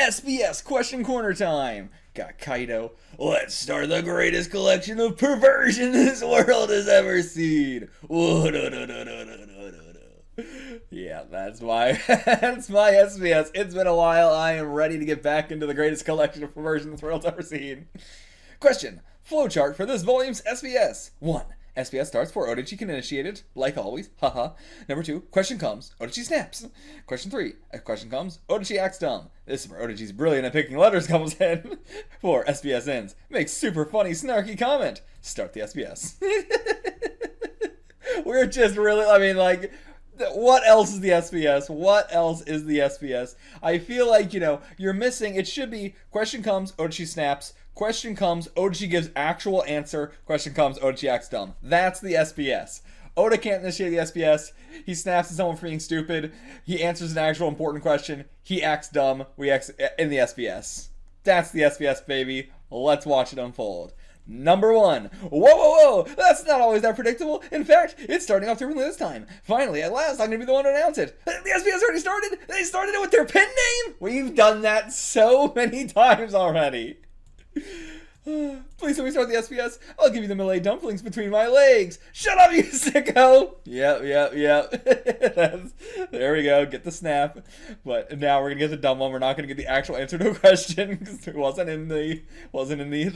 SBS question corner time. Got Kaido. Let's start the greatest collection of perversion this world has ever seen. Yeah, that's my SBS. It's been a while. I am ready to get back into the greatest collection of perversion this world's ever seen. Question. Flowchart for this volume's SBS. 1. SBS starts before Odachi can initiate it, like always, haha. Number 2, question comes, Odachi snaps. Question 3, a question comes, Odachi acts dumb. This is where Odachi's brilliant at picking letters comes in. 4, SBS ends, makes super funny snarky comment. Start the SBS. We're just really, what else is the SBS? What else is the SBS? I feel like, you're missing, it should be, question comes, Odachi snaps. Question comes, Odachi gives actual answer. Question comes, Odachi acts dumb. That's the SBS. Oda can't initiate the SBS. He snaps at someone for being stupid. He answers an actual important question. He acts dumb. We act in the SBS. That's the SBS, baby. Let's watch it unfold. Number 1. Whoa. That's not always that predictable. In fact, it's starting off differently this time. Finally, at last, I'm going to be the one to announce it. The SBS already started. They started it with their pen name. We've done that so many times already. Please let me start the SBS. I'll give you the Malay dumplings between my legs. Shut up, you sicko! Yep. There we go. Get the snap. But now we're gonna get the dumb one. We're not gonna get the actual answer to a question because it wasn't in the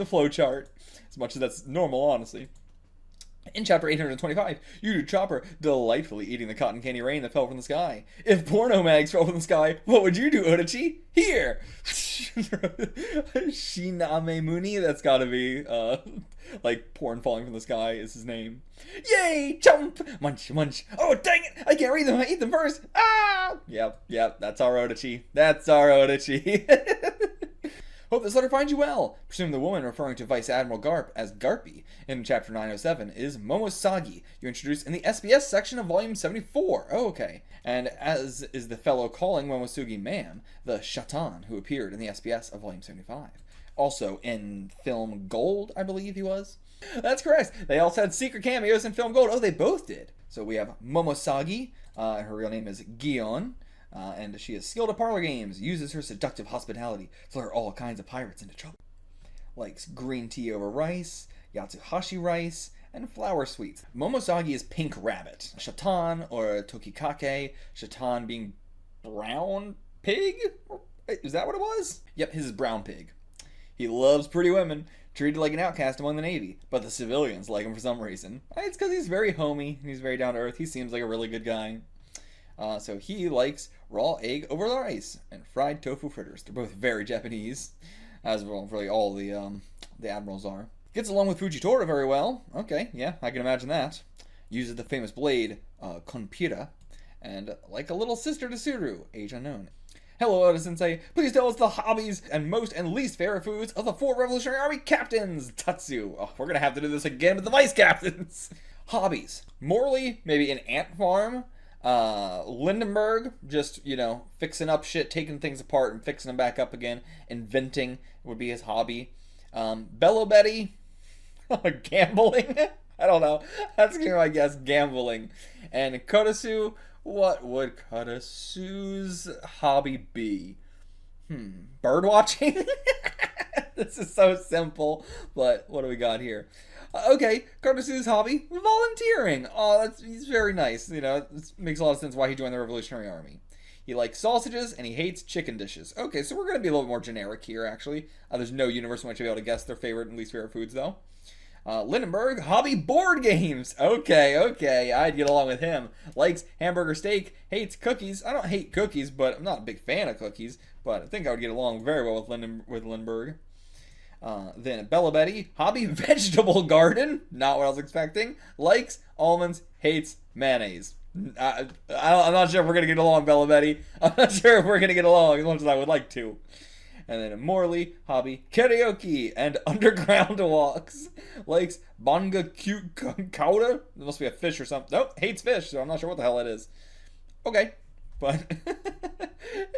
flow chart. As much as that's normal, honestly. In chapter 825, you do Chopper delightfully eating the cotton candy rain that fell from the sky. If porno mags fell from the sky, what would you do, Odachi? Here! Shiname Muni, that's gotta be, porn falling from the sky is his name. Yay! Jump! Munch! Oh, dang it! I can't read them, I eat them first! Ah! Yep, that's our Odachi. Hope this letter finds you well. Presume the woman referring to Vice Admiral Garp as Garpy in chapter 907 is Momosagi, you introduced in the SBS section of volume 74. Oh, okay. And as is the fellow calling Momosugi ma'am, the Shatan who appeared in the SBS of volume 75. Also in Film Gold, I believe he was. That's correct. They also had secret cameos in Film Gold. Oh, they both did. So we have Momosagi. Her real name is Gion. And she is skilled at parlor games, uses her seductive hospitality to lure all kinds of pirates into trouble. Likes green tea over rice, yatsuhashi rice, and flower sweets. Momosagi is Pink Rabbit. Shatan, or Tokikake, Shatan being brown pig? Is that what it was? Yep, his is brown pig. He loves pretty women, treated like an outcast among the Navy, but the civilians like him for some reason. It's because he's very homey, he's very down to earth, he seems like a really good guy. So he likes raw egg over rice and fried tofu fritters. They're both very Japanese, as well really all the admirals are. Gets along with Fujitora very well. Okay, yeah, I can imagine that. Uses the famous blade, Konpira, and like a little sister to Suru, age unknown. Hello, Oda-sensei. Please tell us the hobbies and most and least favorite foods of the 4 Revolutionary Army captains. Tatsu. Oh, we're gonna have to do this again with the vice captains. Hobbies. Morley, maybe an ant farm. Lindenberg, just, fixing up shit, taking things apart and fixing them back up again. Inventing would be his hobby. Bello Betty, gambling. I don't know. That's gonna be my guess, gambling. And Kodasu, what would Kodasu's hobby be? Bird watching? This is so simple, but what do we got here? Okay, Kodasu's hobby, volunteering. Oh, he's very nice. It makes a lot of sense why he joined the Revolutionary Army. He likes sausages, and he hates chicken dishes. Okay, so we're going to be a little more generic here, actually. There's no universe in which you'll be able to guess their favorite and least favorite foods, though. Lindenberg, hobby board games. Okay, I'd get along with him. Likes hamburger steak, hates cookies. I don't hate cookies, but I'm not a big fan of cookies. But I think I would get along very well with Lindenberg. Then Bella Betty, hobby vegetable garden. Not what I was expecting. Likes almonds, hates mayonnaise. I'm not sure if we're going to get along, Bella Betty. I'm not sure if we're going to get along as much as I would like to. And then Morley, hobby karaoke and underground walks. Likes banga kauda. It must be a fish or something. Nope, hates fish, so I'm not sure what the hell it is. Okay. But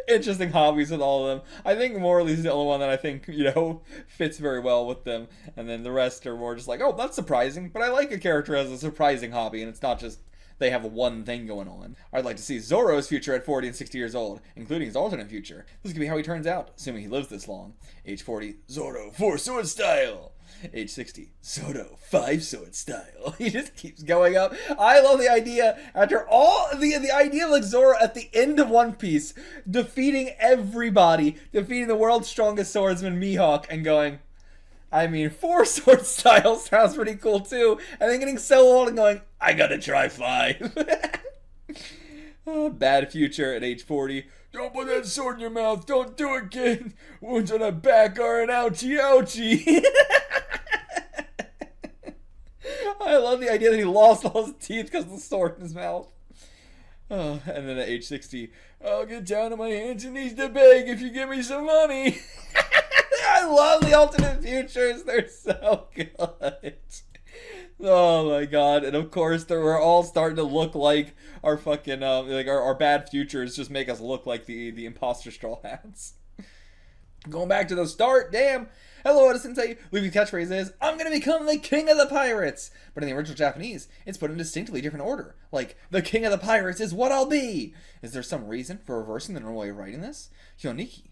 interesting hobbies with all of them. I think Morley's the only one that I think, fits very well with them. And then the rest are more just like, oh, that's surprising. But I like a character as a surprising hobby, and it's not just they have one thing going on. I'd like to see Zoro's future at 40 and 60 years old, including his alternate future. This could be how he turns out, assuming he lives this long. Age 40, Zoro 4-sword style. Age 60, Zoro 5-sword style. He just keeps going up. I love the idea, after all, the idea of like Zoro at the end of One Piece, defeating everybody, defeating the world's strongest swordsman, Mihawk, and going, I mean, 4-sword style sounds pretty cool too, and then getting so old and going, I gotta try 5. Bad future at age 40. Don't put that sword in your mouth. Don't do it, kid. Wounds on the back are an ouchie ouchie. I love the idea that he lost all his teeth because of the sword in his mouth. Oh, and then at age 60, I'll get down on my hands and knees to beg if you give me some money. I love the alternate futures. They're so good. Oh my god. And of course, we're all starting to look like our fucking, like our bad futures just make us look like the imposter straw hats. Going back to the start, damn. Hello, Oda Sensei. Luffy's catchphrase is, I'm gonna become the king of the pirates. But in the original Japanese, it's put in a distinctly different order. Like, the king of the pirates is what I'll be. Is there some reason for reversing the normal way of writing this? Hyoniki.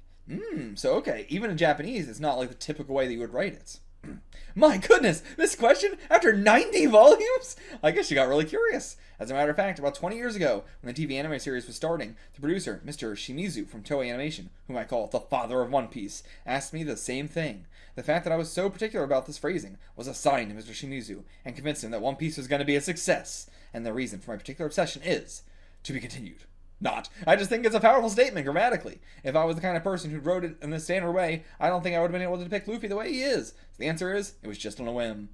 So okay, even in Japanese, it's not like the typical way that you would write it. My goodness, this question after 90 volumes? I guess you got really curious. As a matter of fact, about 20 years ago, when the TV anime series was starting, the producer, Mr. Shimizu from Toei Animation, whom I call the father of One Piece, asked me the same thing. The fact that I was so particular about this phrasing was a sign to Mr. Shimizu, and convinced him that One Piece was going to be a success. And the reason for my particular obsession is, to be continued. Not. I just think it's a powerful statement grammatically. If I was the kind of person who wrote it in the standard way, I don't think I would have been able to depict Luffy the way he is. So the answer is, it was just on a whim.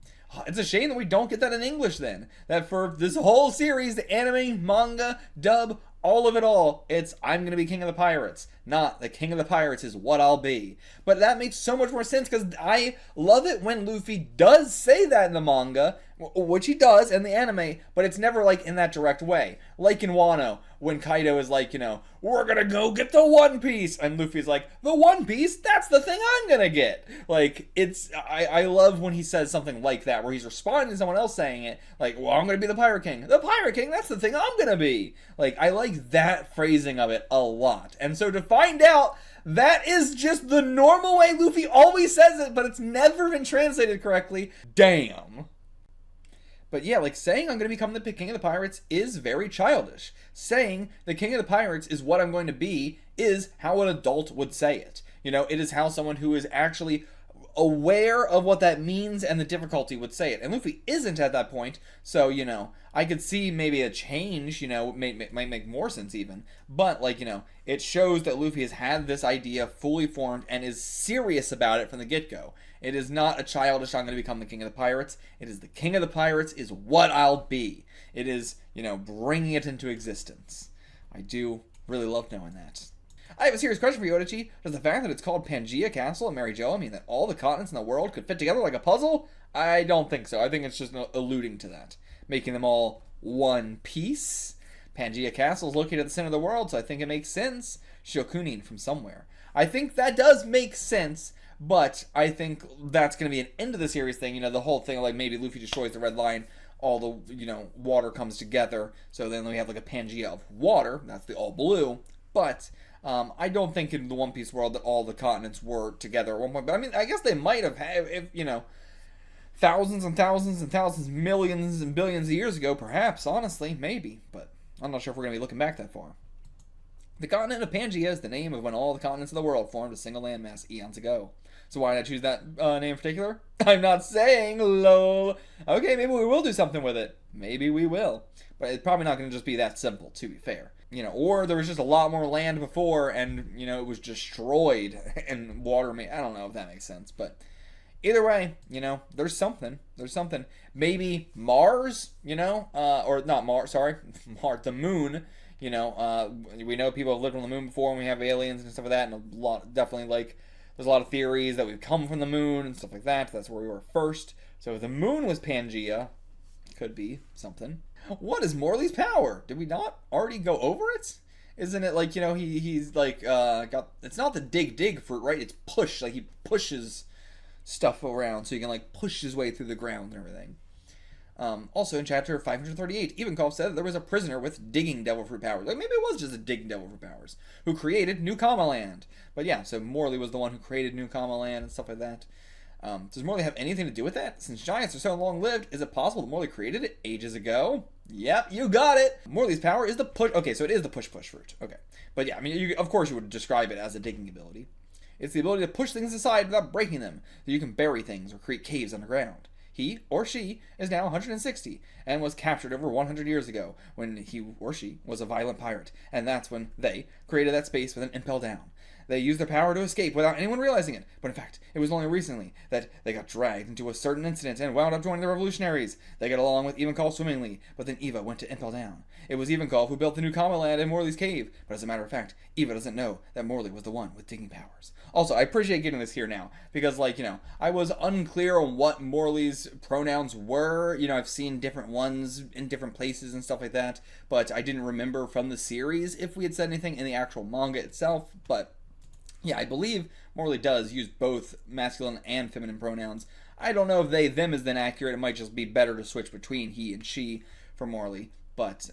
It's a shame that we don't get that in English then. That for this whole series, the anime, manga, dub, all of it all, it's I'm going to be king of the pirates. Not the king of the pirates is what I'll be. But that makes so much more sense because I love it when Luffy does say that in the manga, which he does in the anime, but it's never like in that direct way. Like in Wano, when Kaido is like, we're gonna go get the One Piece, and Luffy's like, the One Piece? That's the thing I'm gonna get. Like, I love when he says something like that, where he's responding to someone else saying it, like, well, I'm gonna be the Pirate King. The Pirate King, that's the thing I'm gonna be. Like, I like that phrasing of it a lot. And so to find out that is just the normal way Luffy always says it, but it's never been translated correctly, damn. But yeah, like saying I'm going to become the king of the pirates is very childish. Saying the king of the pirates is what I'm going to be is how an adult would say it. It is how someone who is actually aware of what that means and the difficulty would say it. And Luffy isn't at that point, so, I could see maybe a change, might make more sense even. But, it shows that Luffy has had this idea fully formed and is serious about it from the get-go. It is not a childish, I'm going to become the king of the pirates. It is the king of the pirates is what I'll be. It is, bringing it into existence. I do really love knowing that. I have a serious question for you, Odachi. Does the fact that it's called Pangea Castle and Mary Jo mean that all the continents in the world could fit together like a puzzle? I don't think so. I think it's just alluding to that. Making them all one piece. Pangea Castle is located at the center of the world, so I think it makes sense. Shokunin from somewhere. I think that does make sense, but I think that's going to be an end of the series thing. The whole thing, like maybe Luffy destroys the Red Line, all the, water comes together, so then we have like a Pangea of water, that's the all blue, but I don't think in the One Piece world that all the continents were together at one point, but I mean, I guess they might have had, if, thousands and thousands and thousands, millions and billions of years ago, perhaps, honestly, maybe, but I'm not sure if we're going to be looking back that far. The continent of Pangea is the name of when all the continents of the world formed a single landmass eons ago. So why did I choose that name in particular? I'm not saying, lol. Okay, maybe we will do something with it. Maybe we will. But it's probably not going to just be that simple, to be fair. Or there was just a lot more land before and, it was destroyed and water made... I don't know if that makes sense, but... Either way, there's something. There's something. Maybe Mars, or not Mars, sorry. Mars, the moon, we know people have lived on the moon before and we have aliens and stuff like that, and a lot, definitely, there's a lot of theories that we've come from the moon and stuff like that. That's where we were first. So if the moon was Pangea, could be something. What is Morley's power? Did we not already go over it? Isn't it he's got, it's not the dig fruit, right? It's push, he pushes stuff around so he can push his way through the ground and everything. Also in chapter 538, Ivankov said that there was a prisoner with digging devil fruit powers. Like, maybe it was just a digging devil fruit powers, who created New Kama Land. But yeah, so Morley was the one who created New Kama Land and stuff like that. Does Morley have anything to do with that? Since giants are so long-lived, is it possible that Morley created it ages ago? Yep, you got it! Morley's power is the push... Okay, so it is the push-push fruit. Okay. But yeah, I mean, of course you would describe it as a digging ability. It's the ability to push things aside without breaking them, so you can bury things or create caves underground. He, or she, is now 160, and was captured over 100 years ago, when he or she was a violent pirate, and that's when they created that space with an impel down. They used their power to escape without anyone realizing it, but in fact, it was only recently that they got dragged into a certain incident and wound up joining the revolutionaries. They got along with Ivankov swimmingly, but then Eva went to impel down. It was Ivankov who built the new Kama Land in Morley's cave, but as a matter of fact, Eva doesn't know that Morley was the one with digging powers. Also, I appreciate getting this here now, because, like, you know, I was unclear on what Morley's pronouns were. You know, I've seen different ones in different places and stuff like that, but I didn't remember from the series if we had said anything in the actual manga itself, but... yeah, I believe Morley does use both masculine and feminine pronouns. I don't know if they, them is then accurate. It might just be better to switch between he and she for Morley. But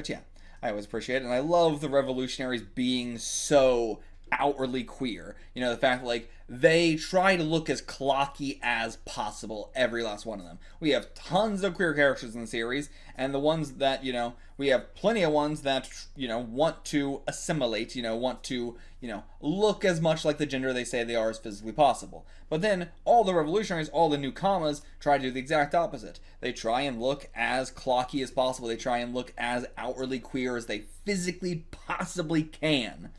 yeah, I always appreciate it. And I love the revolutionaries being so outwardly queer. You know, the fact that, like, they try to look as clocky as possible, every last one of them. We have tons of queer characters in the series, and the ones that, you know, we have plenty of ones that, you know, want to assimilate, you know, want to, you know, look as much like the gender they say they are as physically possible. But then, all the revolutionaries, all the new commas, try to do the exact opposite. They try and look as clocky as possible. They try and look as outwardly queer as they physically possibly can.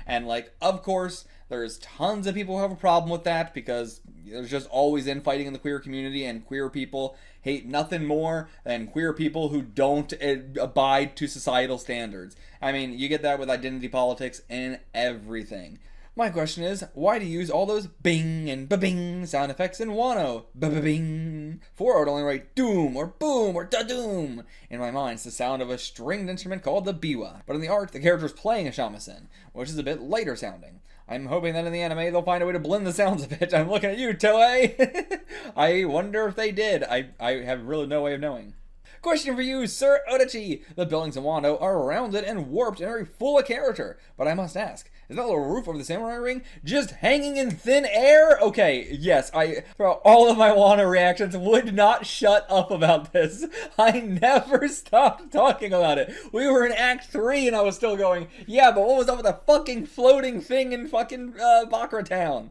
And, like, of course, there's tons of people who have a problem with that, because there's just always infighting in the queer community, and queer people hate nothing more than queer people who don't abide to societal standards. I mean, you get that with identity politics and everything. My question is, why do you use all those bing and ba-bing sound effects in Wano? Ba-ba-bing. For I would only write doom or boom or da-doom. In my mind, it's the sound of a stringed instrument called the biwa. But in the art, the character is playing a shamisen, which is a bit lighter sounding. I'm hoping that in the anime, they'll find a way to blend the sounds a bit. I'm looking at you, Toei. I wonder if they did. I have really no way of knowing. Question for you, Sir Odachi. The buildings in Wano are rounded and warped and very full of character. But I must ask, is that little roof over the samurai ring just hanging in thin air? Okay, yes, throughout all of my Wano reactions, would not shut up about this. I never stopped talking about it. We were in Act 3 and I was still going, yeah, but what was up with the fucking floating thing in fucking Bakura Town?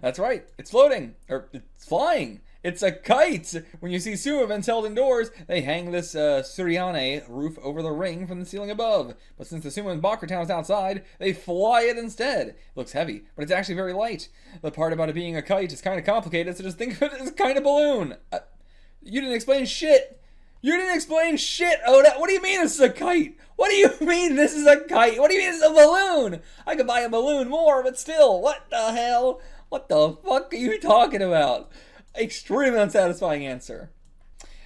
That's right, it's floating, or it's flying. It's a kite! When you see Sumo events held indoors, they hang this Suriane roof over the ring from the ceiling above. But since the Sumo in Bakura Town is outside, they fly it instead. It looks heavy, but it's actually very light. The part about it being a kite is kind of complicated, so just think of it as a kind of balloon. You didn't explain shit! You didn't explain shit, Oda! What do you mean this is a kite? What do you mean this is a kite? What do you mean this is a balloon? I could buy a balloon more, but still, what the hell? What the fuck are you talking about? Extremely unsatisfying answer.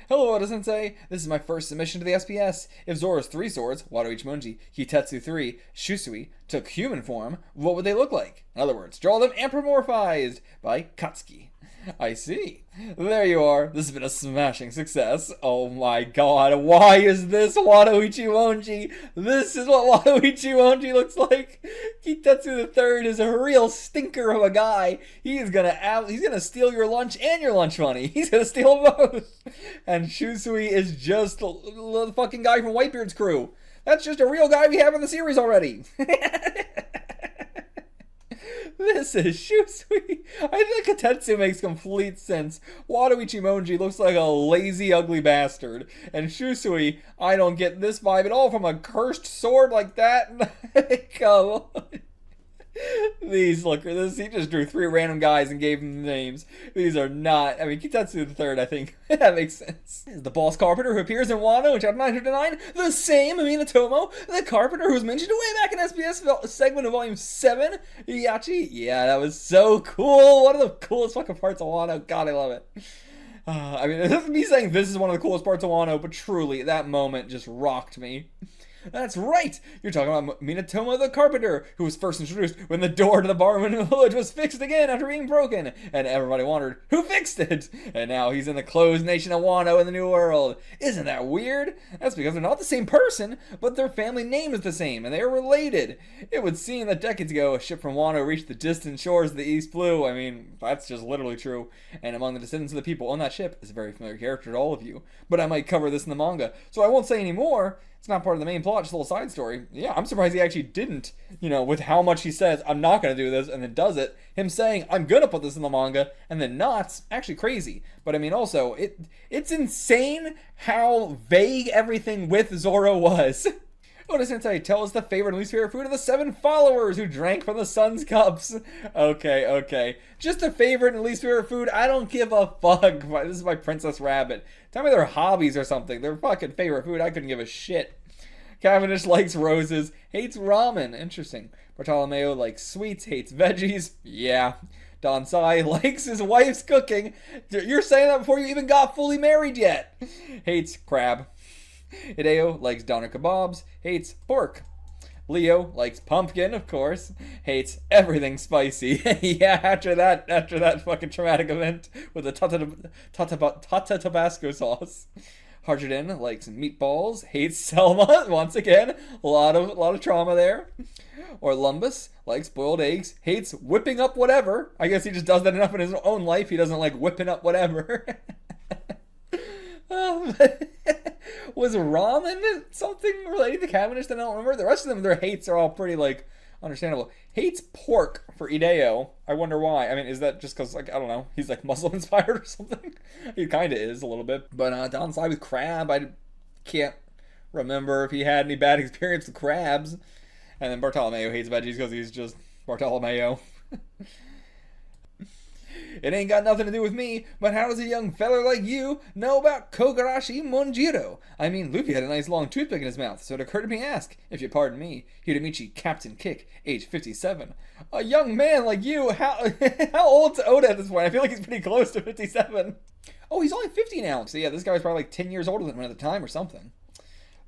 Hello, Oda-sensei. This is my first submission to the SBS. If Zoro's 3 swords, Wado Ichimonji, Kitetsu 3, Shusui, took human form, what would they look like? In other words, draw them anthropomorphized by Katsuki. I see. There you are. This has been a smashing success. Oh my god, why is this Wado Ichimonji? This is what Wado Ichimonji looks like. Kitetsu the Third is a real stinker of a guy. He's gonna steal your lunch and your lunch money. He's gonna steal both. And Shusui is just the fucking guy from Whitebeard's crew. That's just a real guy we have in the series already. This is Shusui. I think Kitetsu makes complete sense. Wado Ichimonji looks like a lazy, ugly bastard. And Shusui, I don't get this vibe at all from a cursed sword like that. Come on. These, look, he just drew 3 random guys and gave them names. These are not, I mean, Kitetsu the Third, I think, that makes sense. The boss carpenter who appears in Wano in chapter 909, the same Minatomo the Carpenter who was mentioned way back in SBS segment of volume 7, Yachi. Yeah, that was so cool. One of the coolest fucking parts of Wano. God, I love it. I mean, me saying this is one of the coolest parts of Wano, but truly, that moment just rocked me. That's right! You're talking about Minatomo the Carpenter, who was first introduced when the door to the barroom in the village was fixed again after being broken, and everybody wondered, who fixed it? And now he's in the closed nation of Wano in the New World. Isn't that weird? That's because they're not the same person, but their family name is the same, and they are related. It would seem that decades ago, a ship from Wano reached the distant shores of the East Blue. I mean, that's just literally true. And among the descendants of the people on that ship is a very familiar character to all of you. But I might cover this in the manga, so I won't say any more. It's not part of the main plot, just a little side story. Yeah, I'm surprised he actually didn't, with how much he says, I'm not going to do this, and then does it. Him saying, I'm going to put this in the manga, and then not's actually crazy. But I mean, also, it's insane how vague everything with Zoro was. Oda Sensei, tell us the favorite and least favorite food of the 7 followers who drank from the sun's cups. Okay. Just a favorite and least favorite food? I don't give a fuck. This is my Princess Rabbit. Tell me their hobbies or something. Their fucking favorite food. I couldn't give a shit. Cavendish likes roses, hates ramen. Interesting. Bartolomeo likes sweets, hates veggies. Yeah. Don Sai likes his wife's cooking. You're saying that before you even got fully married yet. Hates crab. Hideo likes doner kebabs, hates pork. Leo likes pumpkin, of course, hates everything spicy. Yeah, after that fucking traumatic event with the Tata Tabasco sauce. Harjuden likes meatballs, hates Selma, once again, a lot of trauma there. Orlumbus likes boiled eggs, hates whipping up whatever. I guess he just does that enough in his own life, he doesn't like whipping up whatever. Was ramen something related to Cavendish that I don't remember? The rest of them, their hates are all pretty, understandable. Hates pork for Hideo. I wonder why. I mean, is that just because, I don't know, he's, Muslim-inspired or something? He kind of is, a little bit. But downside with crab, I can't remember if he had any bad experience with crabs. And then Bartolomeo hates veggies because he's just Bartolomeo. It ain't got nothing to do with me, but how does a young feller like you know about Kogarashi Monjiro? I mean, Luffy had a nice long toothpick in his mouth, so it occurred to me to ask, if you pardon me, Hidemichi Captain Kick, age 57. A young man like you, how old's Oda at this point? I feel like he's pretty close to 57. Oh, he's only 50 now. So yeah, this guy was probably 10 years older than him at the time or something.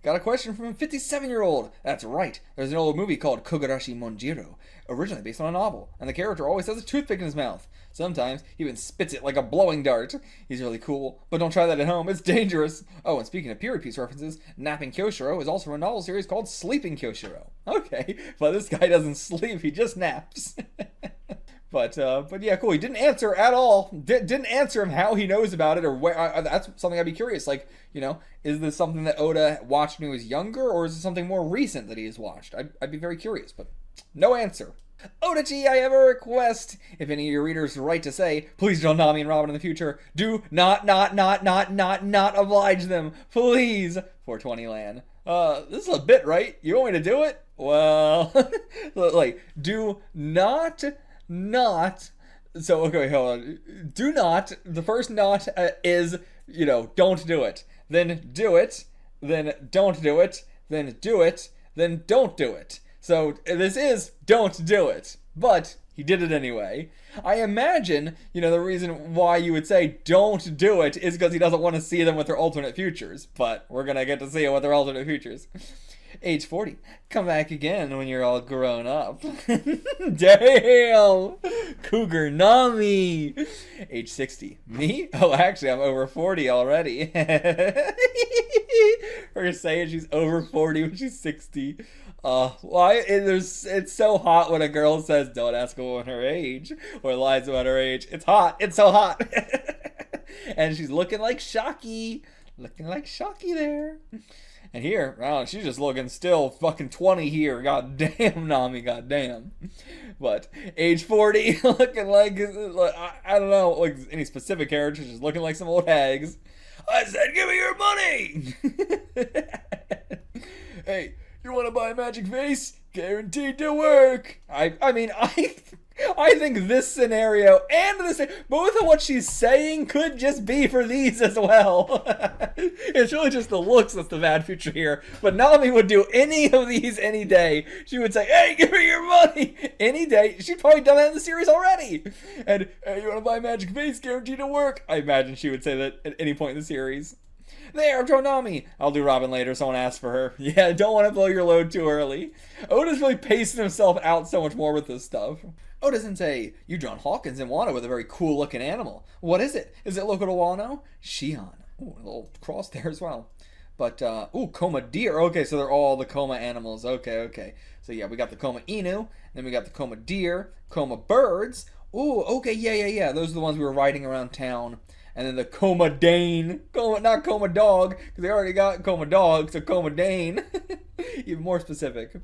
Got a question from a 57-year-old. That's right. There's an old movie called Kogarashi Monjiro, originally based on a novel, and the character always has a toothpick in his mouth. Sometimes he even spits it like a blowing dart. He's really cool, but don't try that at home. It's dangerous. Oh, and speaking of period piece references, Napping Kyoshiro is also a novel series called Sleeping Kyoshiro. Okay, but this guy doesn't sleep, he just naps. But yeah, cool. He didn't answer at all. Didn't answer him how he knows about it or where. That's something I'd be curious. Is this something that Oda watched when he was younger, or is it something more recent that he has watched? I'd be very curious, but no answer. Odachi, I have a request. If any of your readers write to say, please join Nami and Robin in the future, do not oblige them. Please. 420 land. This is a bit, right? You want me to do it? Well, do not. So, okay, hold on. Do not. The first not is, don't do it. Then do it. Then don't do it. Then do it. Then don't do it. So, this is don't do it. But he did it anyway. I imagine, the reason why you would say don't do it is because he doesn't want to see them with their alternate futures. But we're going to get to see it with their alternate futures. Age 40. Come back again when you're all grown up. Damn! Cougar Nami! Age 60. Me? Oh, actually, I'm over 40 already. Her saying she's over 40 when she's 60. It's so hot when a girl says, don't ask a woman her age, or lies about her age. It's hot. It's so hot. And she's looking like Shocky. Looking like Shocky there. And here, she's just looking still fucking 20 here. God damn, Nami, god damn. But age 40, looking like I don't know, like any specific character, just looking like some old hags. I said, give me your money! Hey, you want to buy a magic vase? Guaranteed to work. I think this scenario and this, both of what she's saying could just be for these as well. It's really just the looks that's the bad future here. But Nami would do any of these any day. She would say, hey, give me your money. Any day. She's probably done that in the series already. And, hey, you want to buy a magic vase? Guaranteed to work. I imagine she would say that at any point in the series. There, draw Nami. I'll do Robin later, someone asked for her. Yeah, don't want to blow your load too early. Oda's really pacing himself out so much more with this stuff. Oda-sensei, you've drawn Hawkins and Wano with a very cool-looking animal. What is it? Is it local to Wano? Shion. Ooh, a little cross there as well. But, Koma deer. Okay, so they're all the Koma animals. Okay. So, yeah, we got the Koma Inu, then we got the Koma deer, Koma birds. Ooh, okay, yeah. Those are the ones we were riding around town. And then the Koma Dane. Not Koma dog, because they already got Koma dog, so Koma Dane. Even more specific.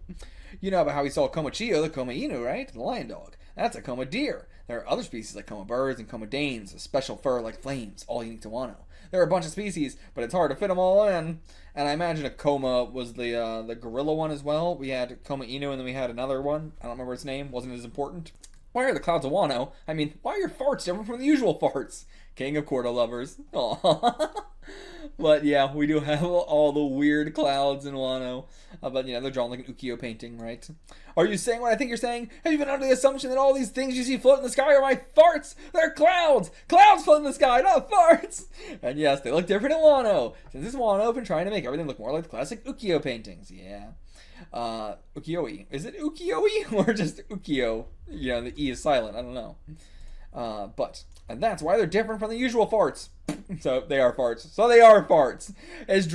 You know about how we saw Koma Chio, the Koma Inu, right? The lion dog. That's a Koma deer. There are other species like Koma birds and Koma Danes, a special fur like flames, all unique to Wano. There are a bunch of species, but it's hard to fit them all in. And I imagine a Koma was the gorilla one as well. We had Koma Inu, and then we had another one. I don't remember its name. Wasn't as important. Why are the clouds of Wano? I mean, why are your farts different from the usual farts? King of Cordo lovers. Aww. But yeah, we do have all the weird clouds in Wano. But they're drawn like an ukiyo painting, right? Are you saying what I think you're saying? Have you been under the assumption that all these things you see float in the sky are my farts? They're clouds! Clouds float in the sky, not farts! And yes, they look different in Wano. Since this Wano been trying to make everything look more like the classic ukiyo paintings. Yeah. Ukiyo-e. Is it ukiyo-e or just ukiyo? The E is silent. I don't know. And that's why they're different from the usual farts. So they are farts. Is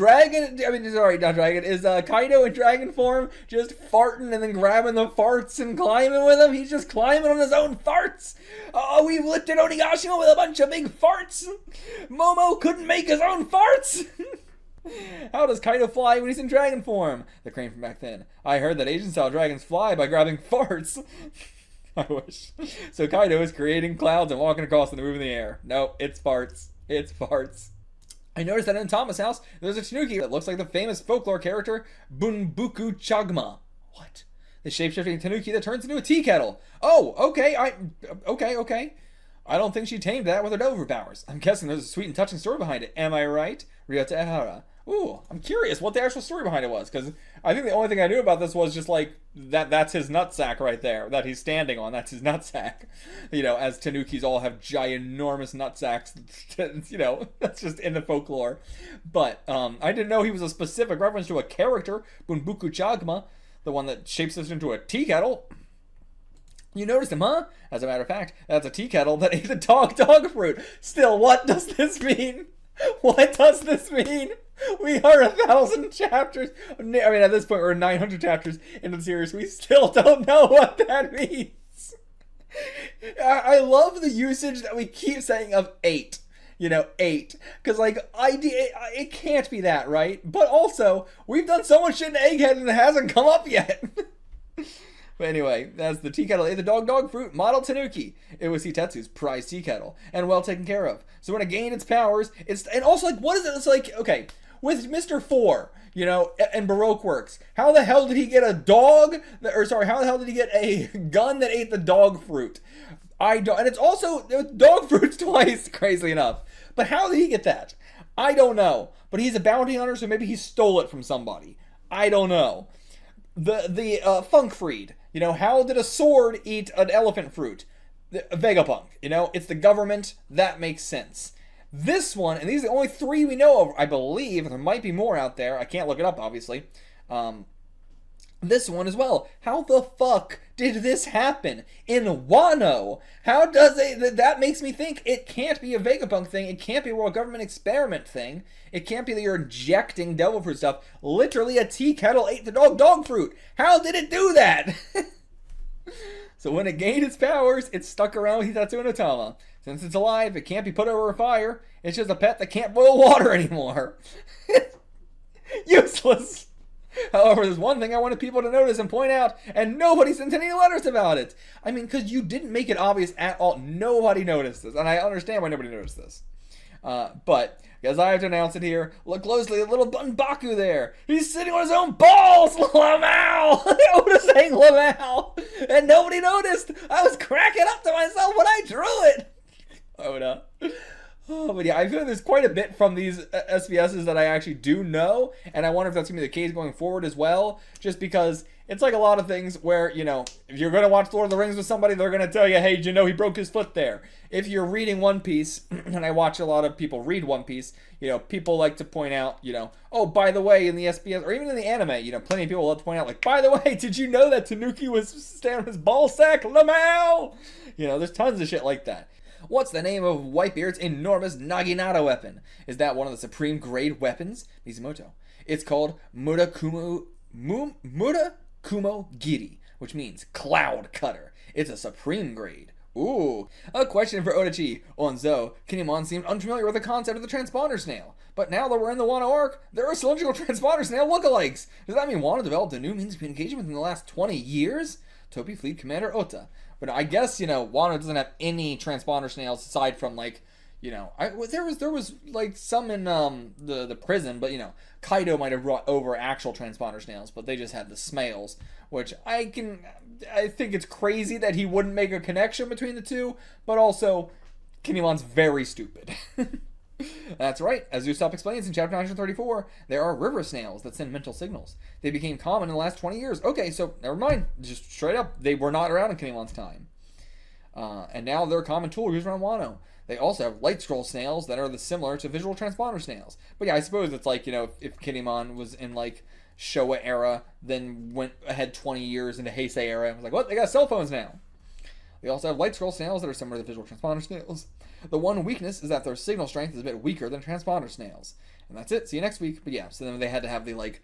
Kaido in dragon form just farting and then grabbing the farts and climbing with them? He's just climbing on his own farts. Oh, we've lifted Onigashima with a bunch of big farts. Momo couldn't make his own farts. How does Kaido fly when he's in dragon form? The crane from back then. I heard that Asian-style dragons fly by grabbing farts. I wish. So Kaido is creating clouds and walking across them to move in the air. Nope, it's farts. I noticed that in Tama's house, there's a Tanuki that looks like the famous folklore character Bunbuku Chagma. What? The shape-shifting Tanuki that turns into a tea kettle. Oh, okay. Okay. I don't think she tamed that with her devil powers. I'm guessing there's a sweet and touching story behind it. Am I right? Ryota Ehara. Ooh, I'm curious what the actual story behind it was, because I think the only thing I knew about this was just like that's his nutsack right there that he's standing on. That's his nutsack. As Tanukis all have ginormous nutsacks. That's just in the folklore. But I didn't know he was a specific reference to a character, Bunbuku Chagma, the one that shapes us into a tea kettle. You noticed him, huh? As a matter of fact, that's a tea kettle that ate the dog fruit. Still, what does this mean? What does this mean? We are 1,000 chapters. I mean, at this point, we're 900 chapters into the series. We still don't know what that means. I love the usage that we keep saying of 8. 8. Because, it can't be that, right? But also, we've done so much shit in Egghead and it hasn't come up yet. But anyway, that's the tea kettle. Ate the dog fruit model Tanuki. It was Kitetsu's prize tea kettle and well taken care of. So when it gained its powers, and also what is it? It's like, okay, with Mr. 4, and Baroque Works, how the hell did he get a dog? How the hell did he get a gun that ate the dog fruit? And it's also dog fruits twice, crazily enough. But how did he get that? I don't know. But he's a bounty hunter, so maybe he stole it from somebody. I don't know. The Funkfried. How did a sword eat an elephant fruit? Vegapunk. It's the government. That makes sense. This one, and these are the only 3 we know of, I believe. There might be more out there. I can't look it up, obviously. This one as well. How the fuck did this happen in Wano? How does it... That makes me think it can't be a Vegapunk thing. It can't be a world government experiment thing. It can't be that you're injecting devil fruit stuff. Literally, a tea kettle ate the dog fruit. How did it do that? So when it gained its powers, it stuck around with Kitetsu and Otama. Since it's alive, it can't be put over a fire. It's just a pet that can't boil water anymore. Useless. However, there's one thing I wanted people to notice and point out, and nobody sent any letters about it. I mean, because you didn't make it obvious at all. Nobody noticed this, and I understand why nobody noticed this. But, because I have to announce it here, look closely at little Bunbuku there. He's sitting on his own balls! Lamau! Oda saying Lamau! And nobody noticed! I was cracking up to myself when I drew it! Oda. Oh, but yeah, I feel like there's quite a bit from these SVSs that I actually do know, and I wonder if that's going to be the case going forward as well, just because It's like a lot of things where, you know, if you're going to watch Lord of the Rings with somebody, they're going to tell you, hey, did you know he broke his foot there? If you're reading One Piece, and I watch a lot of people read One Piece, you know, people like to point out, you know, oh, by the way, in the SBS, or even in the anime, you know, plenty of people love to point out, like, by the way, did you know that Tanuki was standing on his ball sack, Lamau? You know, there's tons of shit like that. What's the name of Whitebeard's enormous Naginata weapon? Is that one of the supreme grade weapons? Mizumoto. It's called Murakumogiri, which means cloud cutter. It's a supreme grade. Ooh. A question for Odachi. Onzo, Kinemon seemed unfamiliar with the concept of the transponder snail. But now that we're in the Wano arc, there are cylindrical transponder snail lookalikes. Does that mean Wano developed a new means of communication within the last 20 years? Topi Fleet Commander Ota. But I guess, you know, Wano doesn't have any transponder snails aside from, like, you know, there was like some in the prison, but, you know, Kaido might have brought over actual transponder snails, but they just had the Smails, which I think it's crazy that he wouldn't make a connection between the two, but also Kinemon's very stupid. That's right. As Usopp explains in chapter 934, there are river snails that send mental signals. They became common in the last 20 years. Okay, so never mind. Just straight up, they were not around in Kinemon's time. And now they're a common tool used around Wano. They also have light scroll snails that are similar to visual transponder snails. But yeah, I suppose it's like, you know, if Kinemon was in like Showa era, then went ahead 20 years into Heisei era, and was like, what? They got cell phones now. They also have light scroll snails that are similar to visual transponder snails. The one weakness is that their signal strength is a bit weaker than transponder snails. And that's it. See you next week. But yeah, so then they had to have the, like,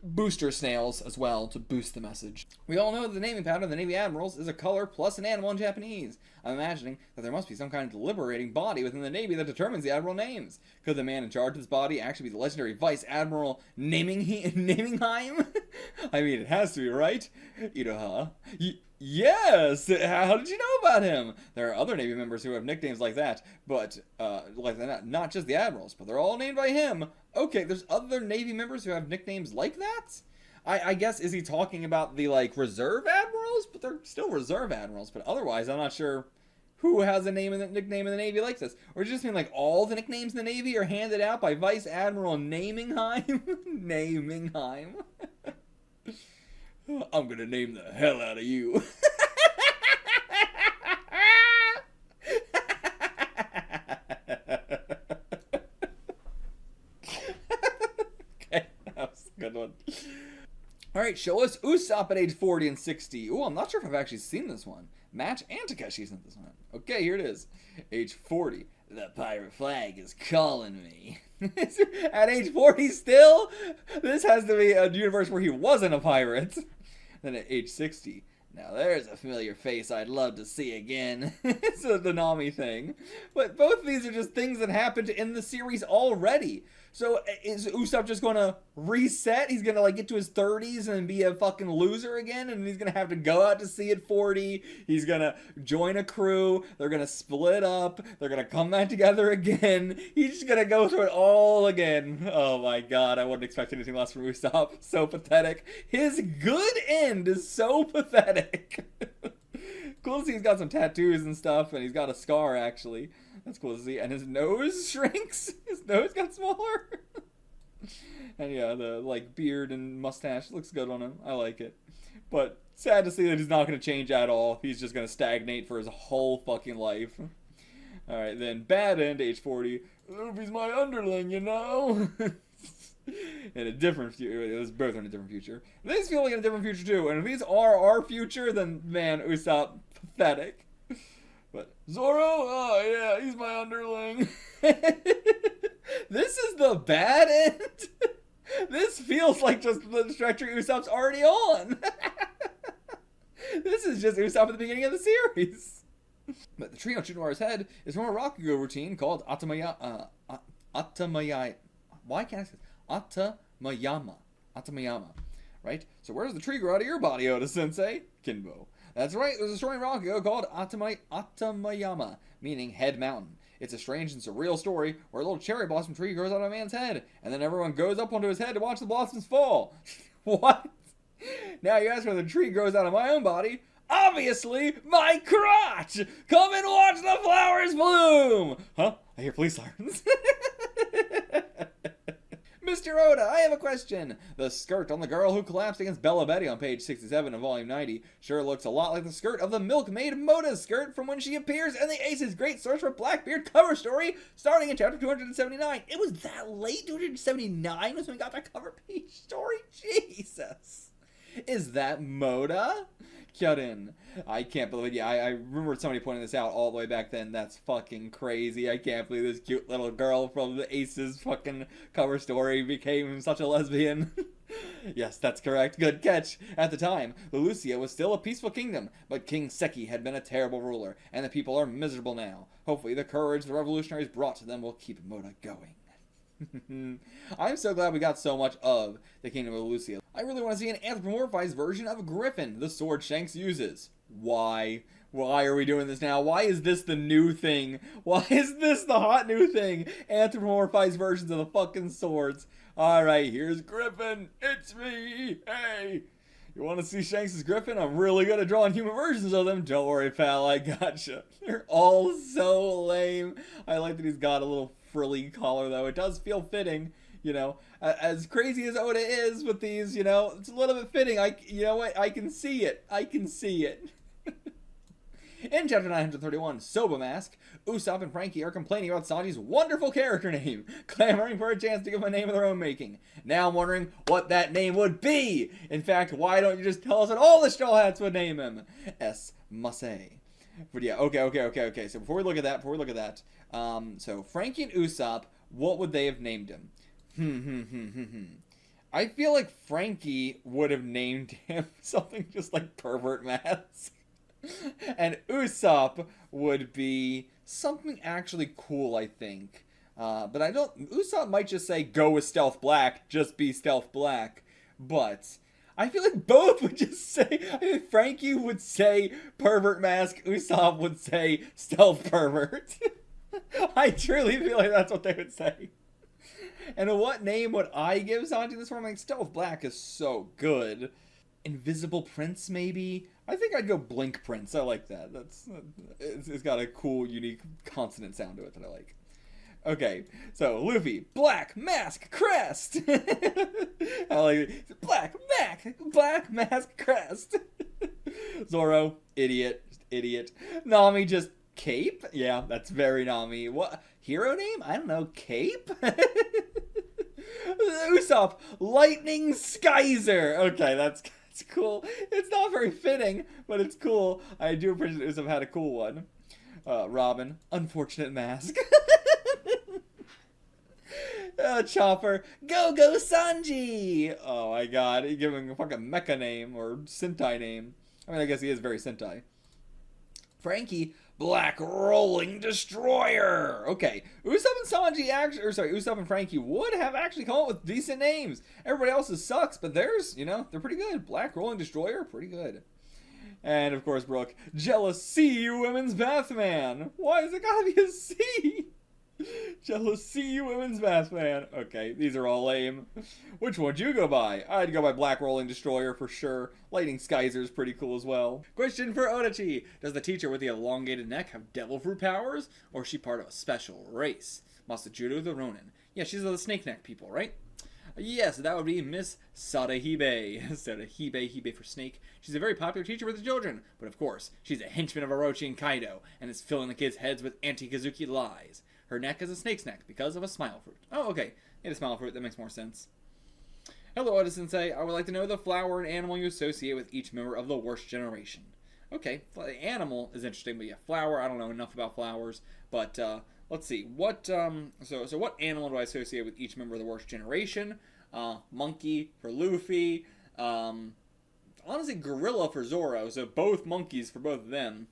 booster snails as well to boost the message. We all know that the naming pattern of the Navy Admirals is a color plus an animal in Japanese. I'm imagining that there must be some kind of deliberating body within the Navy that determines the Admiral names. Could the man in charge of this body actually be the legendary Vice Admiral Mingheim? I mean, it has to be, right? Iroha. Yes! How did you know about him? There are other Navy members who have nicknames like that, but, not just the Admirals, but they're all named by him. Okay, there's other Navy members who have nicknames like that? I guess, is he talking about the, like, Reserve Admirals? But they're still Reserve Admirals, but otherwise, I'm not sure who has a nickname in the Navy like this. Or does it just mean, like, all the nicknames in the Navy are handed out by Vice Admiral Namingheim? Namingheim. I'm gonna name the hell out of you. Okay, that was a good one. Alright, show us Usopp at age 40 and 60. Ooh, I'm not sure if I've actually seen this one. Match and Takeshi's in this one. Okay, here it is. Age 40. The pirate flag is calling me. At age 40 still? This has to be a universe where he wasn't a pirate. Then at age 60, now there's a familiar face I'd love to see again. It's the Nami thing. But both of these are just things that happened in the series already. So is Usopp just going to reset? He's going to like get to his 30s and be a fucking loser again? And he's going to have to go out to sea at 40. He's going to join a crew. They're going to split up. They're going to come back together again. He's just going to go through it all again. Oh my god, I wouldn't expect anything less from Usopp. So pathetic. His good end is so pathetic. Cool to see he's got some tattoos and stuff, and he's got a scar actually. That's cool to see. And his nose shrinks. His nose got smaller. And yeah, the like beard and mustache looks good on him. I like it. But sad to see that he's not going to change at all. He's just going to stagnate for his whole fucking life. Alright, then bad end, age 40. Luffy's my underling, you know? In a different future. It was both in a different future. These feel like in a different future too. And if these are our future, then man, Usopp, pathetic. But Zoro, oh yeah, he's my underling. This is the bad end. This feels like just the trajectory Usopp's already on. This is just Usopp at the beginning of the series. But the tree on Shunwaru's head is from a Rakugo routine called Atamayama. Why can't I say this? Atamayama. Right? So where does the tree grow out of your body, Oda-sensei? Kinbo. That's right, there's a story in Rakugo called Atamayama, meaning head mountain. It's a strange and surreal story where a little cherry blossom tree grows out of a man's head, and then everyone goes up onto his head to watch the blossoms fall. What? Now you ask where the tree grows out of my own body. Obviously, my crotch! Come and watch the flowers bloom! Huh? I hear police sirens. Mr. Oda, I have a question. The skirt on the girl who collapsed against Bella Betty on page 67 of volume 90 sure looks a lot like the skirt of the milkmaid Moda's skirt from when she appears in the Ace's Great Search for Blackbeard cover story starting in chapter 279. It was that late? 279 was when we got that cover page story? Jesus. Is that Moda? Kyorin. I can't believe it. Yeah, I remember somebody pointing this out all the way back then. That's fucking crazy. I can't believe this cute little girl from the Aces fucking cover story became such a lesbian. Yes, that's correct. Good catch. At the time, Lucia was still a peaceful kingdom, but King Seki had been a terrible ruler, and the people are miserable now. Hopefully the courage the revolutionaries brought to them will keep Moda going. I'm so glad we got so much of the Kingdom of Lucia. I really want to see an anthropomorphized version of Griffin, the sword Shanks uses. Why? Why are we doing this now? Why is this the new thing? Why is this the hot new thing? Anthropomorphized versions of the fucking swords. Alright, here's Griffin. It's me. Hey. You want to see Shanks' Griffin? I'm really good at drawing human versions of them. Don't worry, pal. I gotcha. They're all so lame. I like that he's got a little frilly collar, though. It does feel fitting. You know, as crazy as Oda is with these, you know, it's a little bit fitting. You know what? I can see it. I can see it. In chapter 931, Soba Mask, Usopp and Frankie are complaining about Sanji's wonderful character name, clamoring for a chance to give him a name of their own making. Now I'm wondering what that name would be. In fact, why don't you just tell us what all the Straw Hats would name him? S. Masay. But yeah, okay. So before we look at that, so Frankie and Usopp, what would they have named him? I feel like Frankie would have named him something just like Pervert Mask. And Usopp would be something actually cool, I think. But I don't... Usopp might just say, go with Stealth Black, just be Stealth Black. But I feel like both would just say... I think Frankie would say Pervert Mask, Usopp would say Stealth Pervert. I truly feel like that's what they would say. And what name would I give Sanji this one? Like, Stealth Black is so good. Invisible Prince, maybe? I think I'd go Blink Prince. I like that. It's got a cool, unique consonant sound to it that I like. Okay, so Luffy, Black Mask Crest. I like it. Black Mask Crest. Zoro, idiot. Nami, just Cape? Yeah, that's very Nami. What hero name? I don't know. Cape? Usopp, Lightning Skyzer. Okay, that's cool. It's not very fitting, but it's cool. I do appreciate Usopp had a cool one. Robin, Unfortunate Mask. Chopper, Go Sanji. Oh my god, he giving a fucking mecha name or Sentai name. I mean, I guess he is very Sentai. Frankie, Black Rolling Destroyer. Okay, Usopp and Frankie would have actually come up with decent names. Everybody else's sucks, but theirs, you know, they're pretty good. Black Rolling Destroyer, pretty good. And of course, Brooke, Jealous Sea Women's Bathman. Why is it gotta be a C? Jealous Sea Women's Bathman. Okay, these are all lame. Which one would you go by? I'd go by Black Rolling Destroyer for sure. Lightning Skyzer is pretty cool as well. Question for Odachi. Does the teacher with the elongated neck have devil fruit powers? Or is she part of a special race? Masajudo the Ronin. Yeah, she's the snake neck people, right? Yes, that would be Miss Sadahibe. Sadahibe for snake. She's a very popular teacher with the children. But of course, she's a henchman of Orochi and Kaido. And is filling the kids' heads with anti-Kazuki lies. Her neck is a snake's neck because of a smile fruit. Oh, okay. Yeah, a smile fruit. That makes more sense. Hello, Oda-sensei. I would like to know the flower and animal you associate with each member of the worst generation. Okay, the animal is interesting, but yeah, flower, I don't know enough about flowers. But, let's see. What, so what animal do I associate with each member of the worst generation? Monkey for Luffy. Honestly, gorilla for Zoro. So both monkeys for both of them.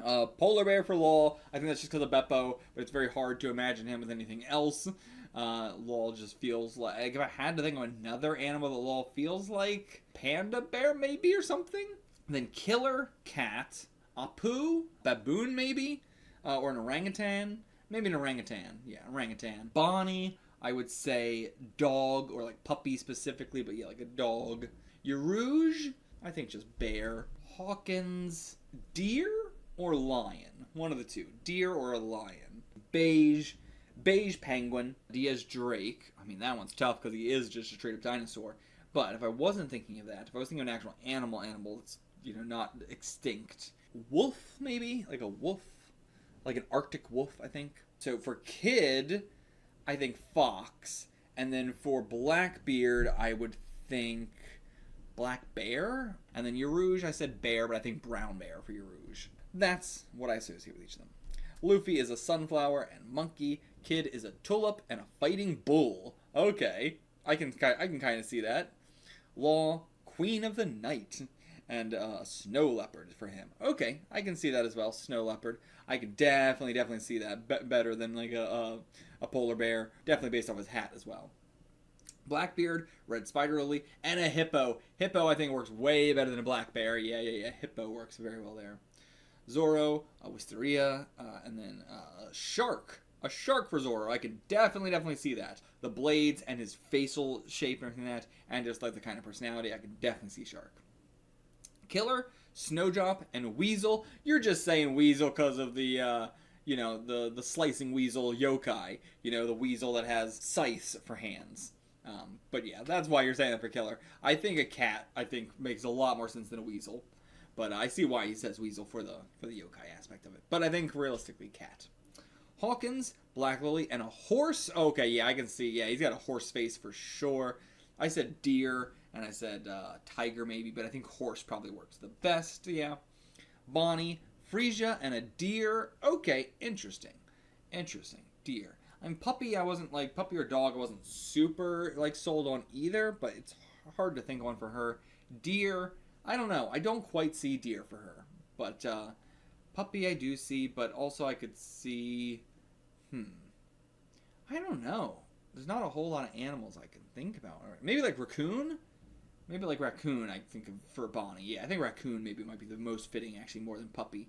Polar bear for Law. I think that's just because of Beppo, but it's very hard to imagine him with anything else. Law just feels like, if I had to think of another animal that Law feels like, panda bear maybe or something. Then killer cat, Apu, baboon maybe, or an orangutan. Maybe an orangutan. Yeah, orangutan. Bonnie, I would say dog or like puppy specifically, but yeah, like a dog. Yarouge, I think just bear. Hawkins, deer or lion? One of the two. Deer or a lion. Beige, Beige penguin. Diaz Drake. I mean, that one's tough because he is just a straight up dinosaur. But if I wasn't thinking of that, if I was thinking of an actual animal that's, not extinct. Wolf, maybe? Like a wolf? Like an Arctic wolf, I think. So for kid, I think fox. And then for Blackbeard, I would think black bear. And then Yarouge, I said bear, but I think brown bear for Yarouge. That's what I associate with each of them. Luffy is a sunflower and monkey. Kid is a tulip and a fighting bull. Okay, I can kind of see that. Law, queen of the night, and snow leopard for him. Okay, I can see that as well. Snow leopard. I can definitely see that better than like a polar bear. Definitely based off his hat as well. Blackbeard, red spider lily, and a hippo. Hippo I think works way better than a black bear. Yeah. Hippo works very well there. Zoro, a wisteria, and then a shark. A shark for Zoro. I can definitely see that. The blades and his facial shape and everything like that, and just like the kind of personality, I can definitely see shark. Killer, Snowdrop, and Weasel. You're just saying Weasel because of the, the slicing weasel yokai. The weasel that has scythes for hands. But yeah, that's why you're saying that for Killer. I think a cat, makes a lot more sense than a weasel. But I see why he says weasel for the yokai aspect of it. But I think realistically cat. Hawkins, Black Lily, and a horse. Okay, yeah, I can see. Yeah, he's got a horse face for sure. I said deer, and I said tiger maybe, but I think horse probably works the best. Yeah. Bonnie, Frisia, and a deer. Okay, interesting. Deer. Puppy, I wasn't like, puppy or dog, I wasn't super like sold on either, but it's hard to think of one for her. Deer, I don't know. I don't quite see deer for her, but puppy I do see, but also I could see, I don't know. There's not a whole lot of animals I can think about. Maybe like raccoon? Maybe like raccoon I think of for Bonnie. Yeah, I think raccoon maybe might be the most fitting actually more than puppy.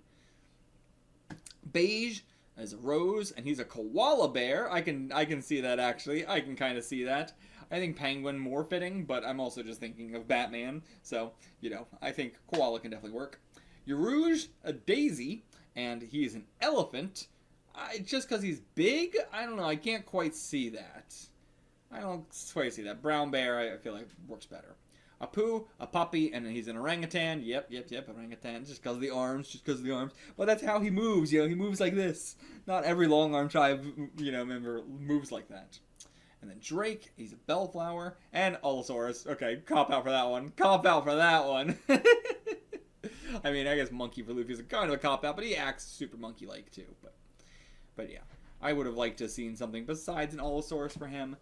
Beige is a rose, and he's a koala bear. I can see that actually. I can kind of see that. I think penguin more fitting, but I'm also just thinking of Batman. So, I think koala can definitely work. Yarouge, a daisy, and he's an elephant. Just because he's big? I don't know. I can't quite see that. I don't quite see that. Brown bear, I feel like works better. A poo, a puppy, and he's an orangutan. Yep, orangutan. Just because of the arms. But that's how he moves, He moves like this. Not every long arm tribe, member moves like that. And then Drake, he's a bellflower. And Allosaurus. Okay, cop out for that one. I mean, I guess monkey for Luffy is kind of a cop out, but he acts super monkey-like too. But yeah, I would have liked to have seen something besides an Allosaurus for him.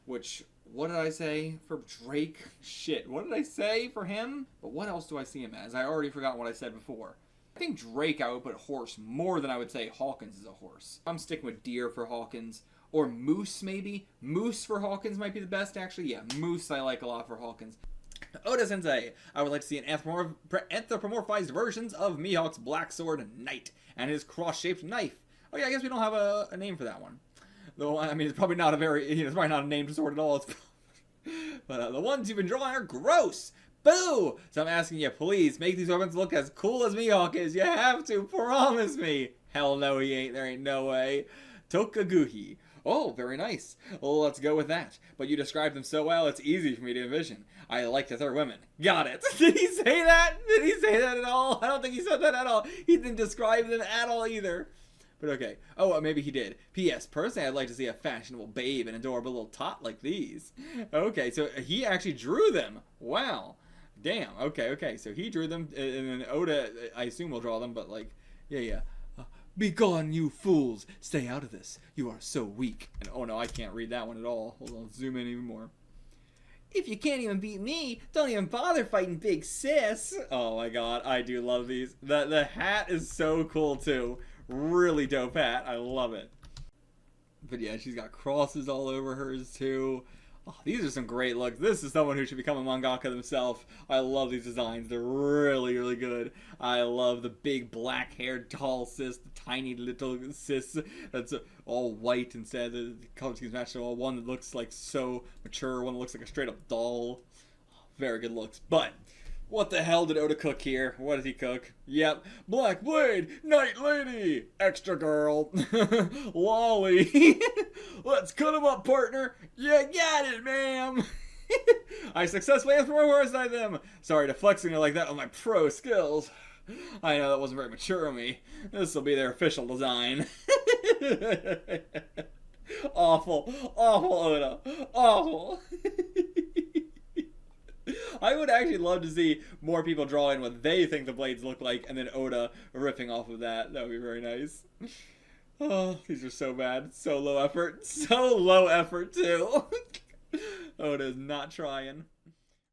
Which, what did I say for Drake? Shit, what did I say for him? But what else do I see him as? I already forgot what I said before. I think Drake I would put horse more than I would say Hawkins is a horse. I'm sticking with deer for Hawkins. Or moose, maybe. Moose for Hawkins might be the best, actually. Yeah, moose I like a lot for Hawkins. Oda Sensei, I would like to see an anthropomorphized versions of Mihawk's Black Sword Knight and his cross-shaped knife. Oh yeah, I guess we don't have a name for that one. Though, I mean, it's probably not it's probably not a named sword at all. But the ones you've been drawing are gross. Boo! So I'm asking you, please, make these weapons look as cool as Mihawk is. You have to, promise me. Hell no, he ain't. There ain't no way. Tokaguhi. Oh, very nice. Well, let's go with that. But you described them so well, it's easy for me to envision. I like that they're women. Got it. Did he say that? Did he say that at all? I don't think he said that at all. He didn't describe them at all either. But okay. Oh, maybe he did. P.S. Personally, I'd like to see a fashionable babe and adorable little tot like these. Okay, so he actually drew them. Wow. Damn. Okay. So he drew them, and then Oda, I assume, will draw them, but like, yeah. Begone, you fools! Stay out of this. You are so weak. And oh no, I can't read that one at all. Hold on, zoom in even more. If you can't even beat me, don't even bother fighting Big Sis. Oh my god, I do love these. The hat is so cool too. Really dope hat. I love it. But yeah, she's got crosses all over hers too. Oh, these are some great looks. This is someone who should become a mangaka themselves. I love these designs. They're really, really good. I love the big black-haired tall sis, the tiny little sis that's all white instead. The color schemes match all. One that looks like so mature, one that looks like a straight-up doll. Very good looks. But What the hell did Oda cook here? What did he cook? Yep. Black Blade, Night Lady, Extra Girl, Lolly. Let's cut him up, partner. You got it, ma'am. I successfully anthropomorphized them. Sorry to flexing it like that on my pro skills. I know that wasn't very mature of me. This will be their official design. Awful. Awful, Oda. Awful. I would actually love to see more people draw in what they think the blades look like, and then Oda riffing off of that. That would be very nice. Oh, these are so bad. So low effort. So low effort, too. Oda is not trying.